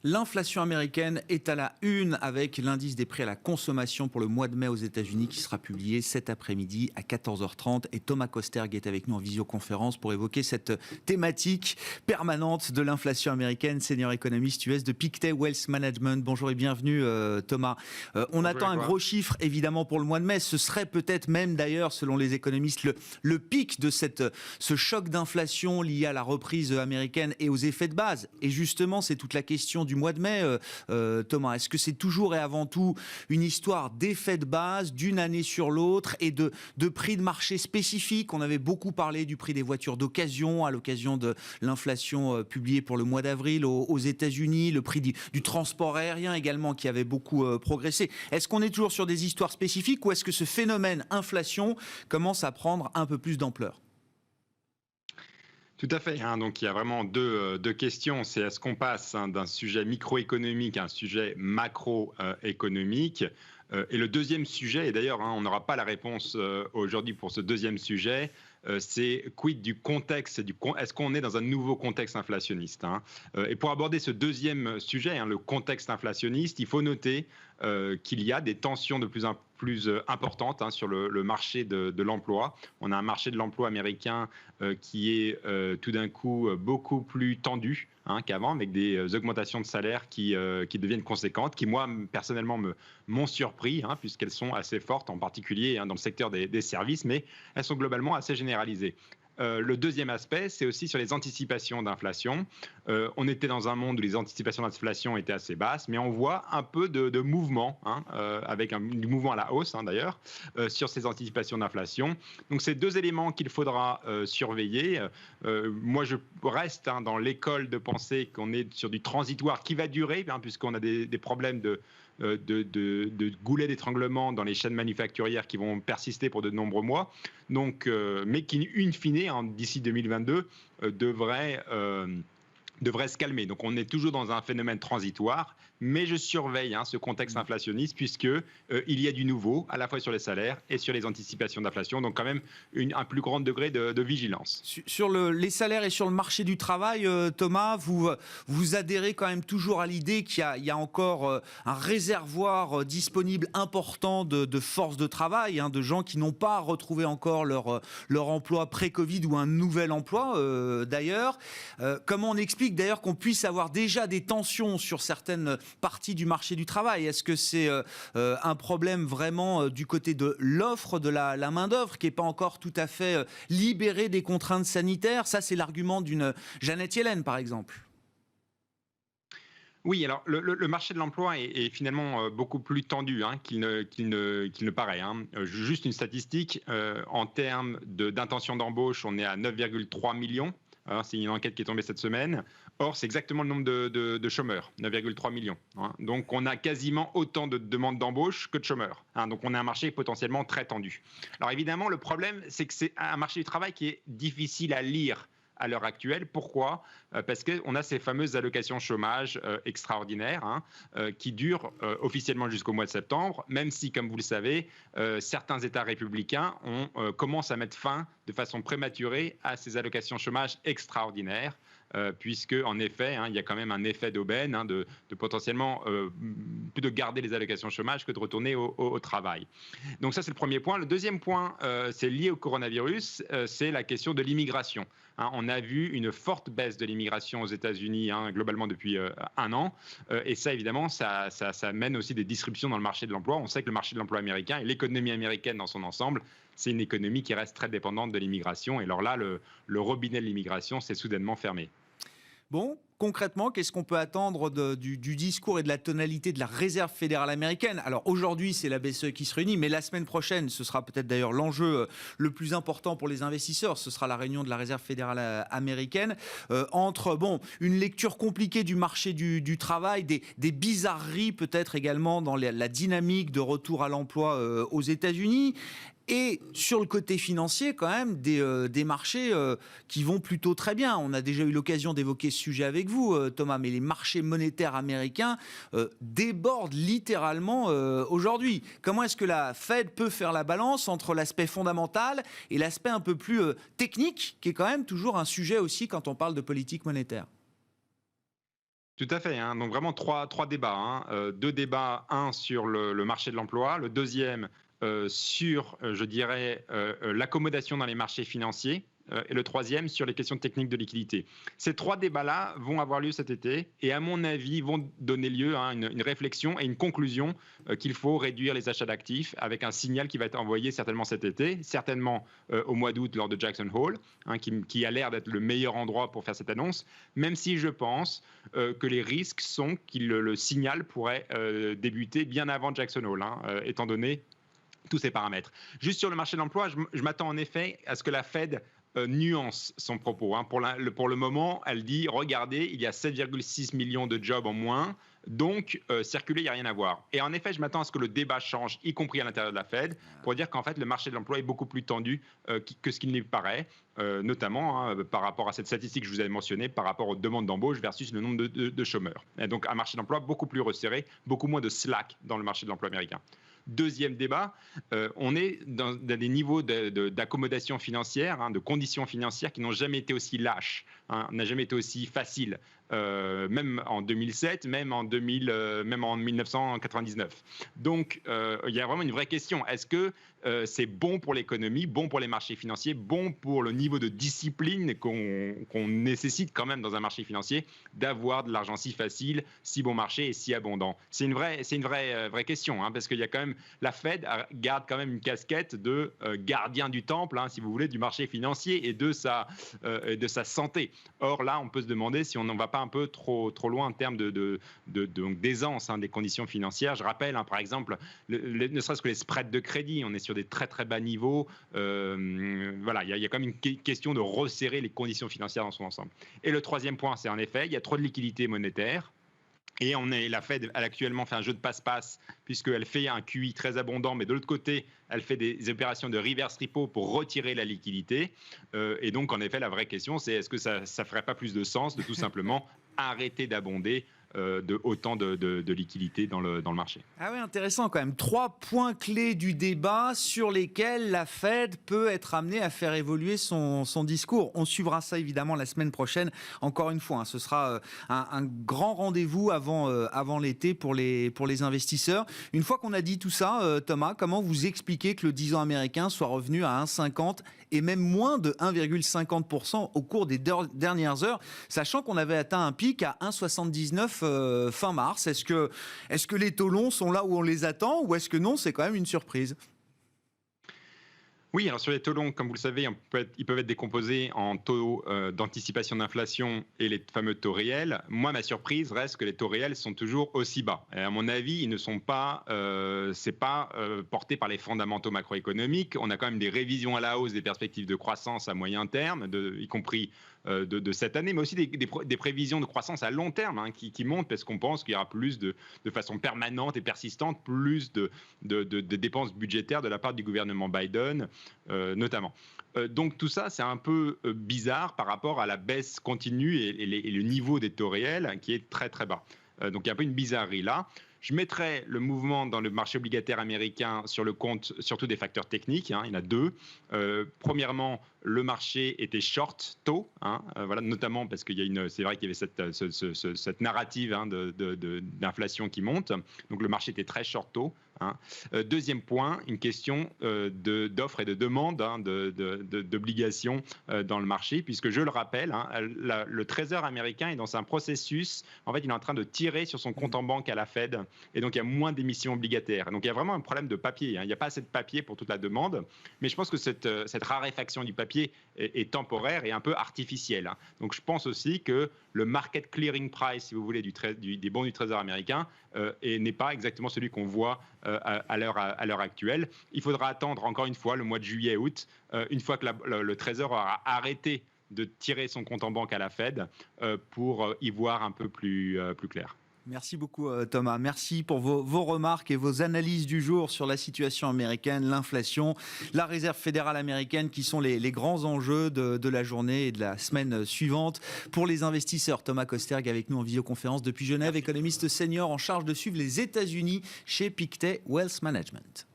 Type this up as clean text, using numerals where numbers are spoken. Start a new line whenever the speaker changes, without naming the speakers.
L'inflation américaine est à la une avec l'indice des prix à la consommation pour le mois de mai aux États-Unis qui sera publié cet après-midi à 14h30. Et Thomas Kosterg est avec nous en visioconférence pour évoquer cette thématique permanente de l'inflation américaine, senior économiste US de Pictet Wealth Management. Bonjour et bienvenue Thomas. On attend un gros chiffre évidemment pour le mois de mai. Ce serait peut-être même d'ailleurs, selon les économistes, le pic de ce choc d'inflation lié à la reprise américaine et aux effets de base. Et justement, c'est toute la question du mois de mai, Thomas. Est-ce que c'est toujours et avant tout une histoire d'effet de base d'une année sur l'autre et de prix de marché spécifiques? On avait beaucoup parlé du prix des voitures d'occasion à l'occasion de l'inflation publiée pour le mois d'avril aux États-Unis, le prix du transport aérien également qui avait beaucoup progressé. Est-ce qu'on est toujours sur des histoires spécifiques ou est-ce que ce phénomène inflation commence à prendre un peu plus d'ampleur?
Tout à fait. Donc il y a vraiment deux questions. C'est est-ce qu'on passe d'un sujet microéconomique à un sujet macroéconomique. Et le deuxième sujet, et d'ailleurs on n'aura pas la réponse aujourd'hui pour ce deuxième sujet, c'est quid du contexte, est-ce qu'on est dans un nouveau contexte inflationniste. Et pour aborder ce deuxième sujet, le contexte inflationniste, il faut noter qu'il y a des tensions de plus en plus importantes sur le marché de l'emploi. On a un marché de l'emploi américain qui est tout d'un coup beaucoup plus tendu qu'avant, avec des augmentations de salaire qui deviennent conséquentes, qui moi personnellement m'ont surpris, puisqu'elles sont assez fortes, en particulier dans le secteur des services, mais elles sont globalement assez généralisées. Le deuxième aspect, c'est aussi sur les anticipations d'inflation. On était dans un monde où les anticipations d'inflation étaient assez basses, mais on voit un peu de mouvement, avec du mouvement à la hausse d'ailleurs, sur ces anticipations d'inflation. Donc c'est deux éléments qu'il faudra surveiller. Moi, je reste dans l'école de penser qu'on est sur du transitoire qui va durer, puisqu'on a des problèmes de goulets d'étranglement dans les chaînes manufacturières qui vont persister pour de nombreux mois, donc, mais qui, in fine, d'ici 2022, devrait se calmer. Donc on est toujours dans un phénomène transitoire, mais je surveille ce contexte inflationniste puisque il y a du nouveau à la fois sur les salaires et sur les anticipations d'inflation, donc quand même un plus grand degré de vigilance.
Sur les salaires et sur le marché du travail, Thomas, vous adhérez quand même toujours à l'idée qu'il y a encore un réservoir disponible important de force de travail, de gens qui n'ont pas retrouvé encore leur emploi pré-Covid ou un nouvel emploi d'ailleurs. Comment on explique d'ailleurs qu'on puisse avoir déjà des tensions sur certaines parties du marché du travail? Est-ce que c'est un problème vraiment du côté de l'offre de la main-d'œuvre qui n'est pas encore tout à fait libérée des contraintes sanitaires? Ça, c'est l'argument d'une Janet Yellen, par exemple.
Oui, alors le marché de l'emploi est finalement beaucoup plus tendu qu'il ne paraît. Juste une statistique, en termes d'intention d'embauche, on est à 9,3 millions. C'est une enquête qui est tombée cette semaine. Or, c'est exactement le nombre de chômeurs, 9,3 millions. Donc, on a quasiment autant de demandes d'embauche que de chômeurs. Donc, on a un marché potentiellement très tendu. Alors, évidemment, le problème, c'est que c'est un marché du travail qui est difficile à lire à l'heure actuelle. Pourquoi ? Parce qu'on a ces fameuses allocations chômage extraordinaires qui durent officiellement jusqu'au mois de septembre, même si, comme vous le savez, certains États républicains commencent à mettre fin de façon prématurée à ces allocations chômage extraordinaires. Puisque en effet, il y a quand même un effet d'aubaine de potentiellement plus de garder les allocations chômage que de retourner au travail. Donc ça, c'est le premier point. Le deuxième point, c'est lié au coronavirus, c'est la question de l'immigration. On a vu une forte baisse de l'immigration aux États-Unis globalement depuis un an, et ça évidemment, ça mène aussi des disruptions dans le marché de l'emploi. On sait que le marché de l'emploi américain et l'économie américaine dans son ensemble, c'est une économie qui reste très dépendante de l'immigration. Et alors là, le robinet de l'immigration s'est soudainement fermé.
Bon, concrètement, qu'est-ce qu'on peut attendre du discours et de la tonalité de la Réserve fédérale américaine? Alors aujourd'hui, c'est la BCE qui se réunit, mais la semaine prochaine, ce sera peut-être d'ailleurs l'enjeu le plus important pour les investisseurs. Ce sera la réunion de la Réserve fédérale américaine. Entre une lecture compliquée du marché du travail, des bizarreries peut-être également dans la dynamique de retour à l'emploi aux États-Unis. Et sur le côté financier, quand même, des marchés qui vont plutôt très bien. On a déjà eu l'occasion d'évoquer ce sujet avec vous, Thomas, mais les marchés monétaires américains débordent littéralement aujourd'hui. Comment est-ce que la Fed peut faire la balance entre l'aspect fondamental et l'aspect un peu plus technique, qui est quand même toujours un sujet aussi quand on parle de politique monétaire?
Tout à fait, hein. Donc vraiment trois débats, hein. Deux débats, un sur le marché de l'emploi, le deuxième sur, je dirais, l'accommodation dans les marchés financiers, et le troisième sur les questions techniques de liquidité. Ces trois débats-là vont avoir lieu cet été et à mon avis vont donner lieu à une réflexion et une conclusion qu'il faut réduire les achats d'actifs avec un signal qui va être envoyé certainement cet été, certainement au mois d'août lors de Jackson Hole, hein, qui a l'air d'être le meilleur endroit pour faire cette annonce, même si je pense que les risques sont que le signal pourrait débuter bien avant Jackson Hole, hein, étant donné tous ces paramètres. Juste sur le marché de l'emploi, je m'attends en effet à ce que la Fed nuance son propos, hein. Pour le moment, elle dit, regardez, il y a 7,6 millions de jobs en moins, donc circuler, il n'y a rien à voir. Et en effet, je m'attends à ce que le débat change, y compris à l'intérieur de la Fed, pour dire qu'en fait, le marché de l'emploi est beaucoup plus tendu que ce qu'il n'y paraît, notamment hein, par rapport à cette statistique que je vous avais mentionnée, par rapport aux demandes d'embauche versus le nombre de chômeurs. Et donc, un marché d'emploi beaucoup plus resserré, beaucoup moins de slack dans le marché de l'emploi américain. Deuxième débat, on est dans des niveaux d'accommodation financière, hein, de conditions financières qui n'ont jamais été aussi lâches, hein, n'a jamais été aussi facile, même en 2007, même en 1999. Donc, il y a vraiment une vraie question. Est-ce que c'est bon pour l'économie, bon pour les marchés financiers, bon pour le niveau de discipline qu'on nécessite quand même dans un marché financier d'avoir de l'argent si facile, si bon marché et si abondant? C'est une vraie question, hein, parce qu'il y a quand même la Fed garde quand même une casquette de gardien du temple, hein, si vous voulez, du marché financier et de sa santé. Or là, on peut se demander si on n'en va pas un peu trop loin en termes donc d'aisance, hein, des conditions financières. Je rappelle, hein, par exemple, ne serait-ce que les spreads de crédit, on est sur des très très bas niveaux. Voilà, il y a quand même une question de resserrer les conditions financières dans son ensemble. Et le troisième point, c'est en effet, il y a trop de liquidités monétaires. Et la Fed, elle actuellement fait un jeu de passe-passe puisqu'elle fait un QI très abondant, mais de l'autre côté, elle fait des opérations de reverse repo pour retirer la liquidité. Et donc, en effet, la vraie question, c'est est-ce que ça ne ferait pas plus de sens de tout simplement arrêter d'abonder de autant de liquidités dans le marché.
Ah oui, intéressant quand même. 3 points clés du débat sur lesquels la Fed peut être amenée à faire évoluer son discours. On suivra ça évidemment la semaine prochaine. Encore une fois, hein, ce sera un grand rendez-vous avant l'été pour les investisseurs. Une fois qu'on a dit tout ça, Thomas, comment vous expliquez que le 10 ans américain soit revenu à 1,50 et même moins de 1,50% au cours des dernières heures, sachant qu'on avait atteint un pic à 1,79 fin mars. Est-ce que les taux longs sont là où on les attend ou est-ce que non, c'est quand même une surprise?
Oui, alors sur les taux longs, comme vous le savez, ils peuvent être décomposés en taux d'anticipation d'inflation et les fameux taux réels. Moi, ma surprise reste que les taux réels sont toujours aussi bas. Et à mon avis, ils ne sont pas, porté par les fondamentaux macroéconomiques. On a quand même des révisions à la hausse des perspectives de croissance à moyen terme, y compris de cette année, mais aussi des prévisions de croissance à long terme, hein, qui montent parce qu'on pense qu'il y aura plus de façon permanente et persistante, plus de dépenses budgétaires de la part du gouvernement Biden, notamment. Donc tout ça, c'est un peu bizarre par rapport à la baisse continue et le niveau des taux réels qui est très très bas. Donc il y a un peu une bizarrerie là. Je mettrais le mouvement dans le marché obligataire américain sur le compte surtout des facteurs techniques, hein, il y en a deux. Premièrement, le marché était short taux, hein, voilà, notamment parce qu'il y a c'est vrai qu'il y avait cette narrative, hein, d'inflation qui monte. Donc le marché était très short taux. Hein. Deuxième point, une question d'offre et de demande, hein, d'obligations dans le marché, puisque je le rappelle, hein, le Trésor américain est dans un processus, en fait, il est en train de tirer sur son compte en banque à la Fed, et donc il y a moins d'émissions obligataires. Donc il y a vraiment un problème de papier, hein. Il n'y a pas assez de papier pour toute la demande, mais je pense que cette raréfaction du papier est temporaire et un peu artificielle. Hein. Donc je pense aussi que le market clearing price, si vous voulez, des bons du Trésor américain n'est pas exactement celui qu'on voit à l'heure actuelle. Il faudra attendre encore une fois le mois de juillet-août, une fois que le Trésor aura arrêté de tirer son compte en banque à la Fed pour y voir un peu plus clair.
Merci beaucoup Thomas, merci pour vos remarques et vos analyses du jour sur la situation américaine, l'inflation, la réserve fédérale américaine qui sont les grands enjeux de la journée et de la semaine suivante. Pour les investisseurs, Thomas Kosterg avec nous en visioconférence depuis Genève, économiste senior en charge de suivre les États-Unis chez Pictet Wealth Management.